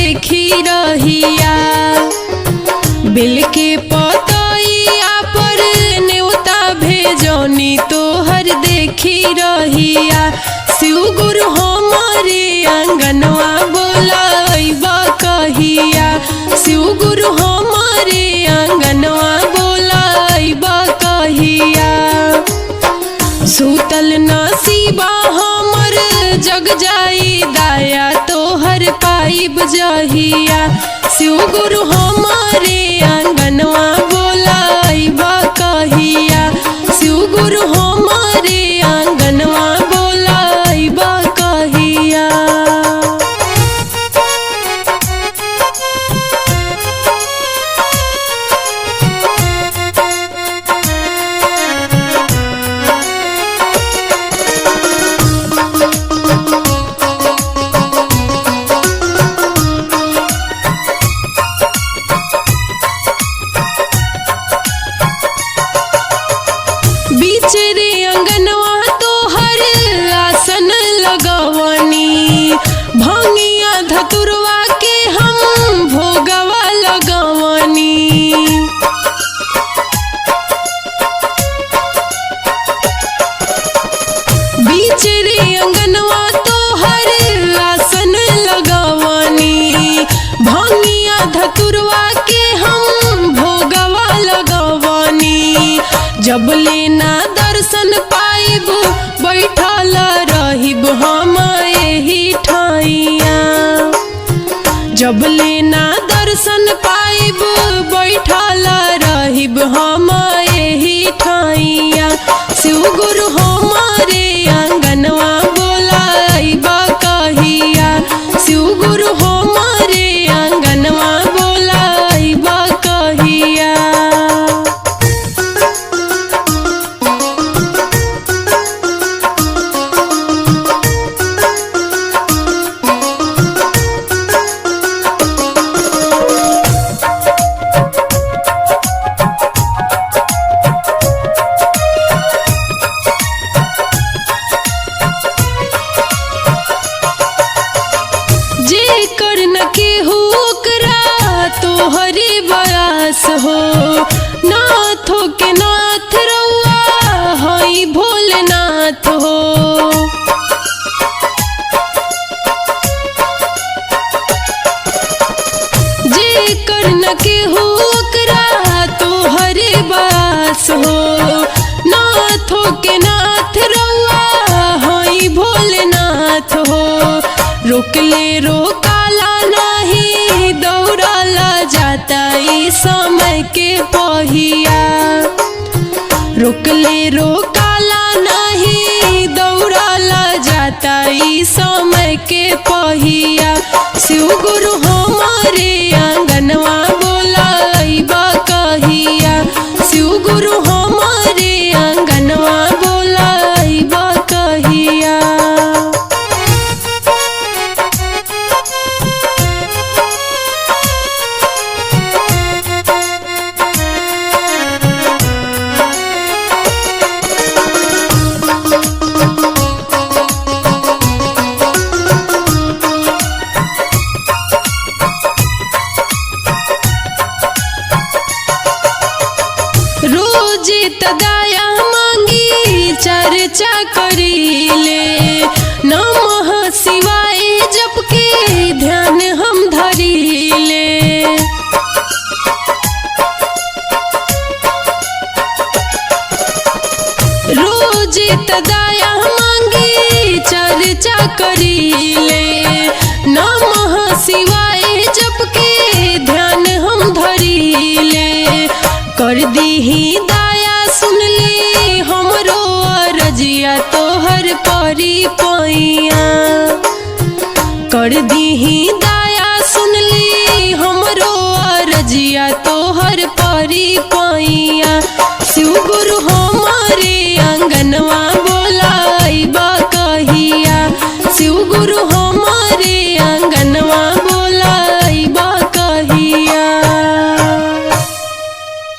देखी रहिया। बिल के पतइया पर न्योता भेजौनी तोहर देखी रहिया। शिव गुरु हमारे आंगनवा बोलाइबा कहिया। शिव गुरु हमारे आंगनवा बोलाइबा कहिया। सूतल नसीबा हमर जग जाई दाया तोहर पाइब जहिया। शिव गुरु हमारे आंगनवा बोलाइबा कहिया। शिव गुरु हमारे आंगनवा बोलाइबा कहिया। बिचरे अंगनवा तोहर आसन लगवनी। भंगिया धतुरवा के हम भोगवा लगवनी। बिचरे अंगनवा तोहर आसन लगवनी। भंगिया धतुरवा के हम भोगवा लगवनी। जब लेना दर्शन पाइब बैठल रहिब हम एही ठाइया। जब लेना दर्शन पाइब बैठल रहिब हम एही ठाइया। शिव गुरु हमारे आंगनवा बोलाइबा कहिया। शिव गुरु हमारे आंगनवा बोलाइबा कहिया। जेकर न केहू ओकरा तोहरे बयास हो। नाथो के नाथ रउआ हई भोलेनाथ हो। जेकर न केहू ओकरा तोहरे बयास हो। नाथो के नाथ रउआ हई भोलेनाथ हो। रोकले रोकाला नहीं दौड़ाला जाता ई समय के पहिया। रोकले रोकाला नहीं दौड़ाला जाता ई समय के पहिया। शिव गुरु हमारे आंगनवा बोलाइबा कहिया। शिव गुरु हमारे आंगनवा बोलाइबा कहिया। रोजे तदाया मांगी चर्चा करीले। नमः शिवाय जप के ध्यान हम धरीले। रोजे तदाया मांगी चर्चा करीले। नमः शिवाय जप के ध्यान हम धरीले। कर दीही दाया सुनली हमरो अरजिया तोहर परी पैया। कर दीही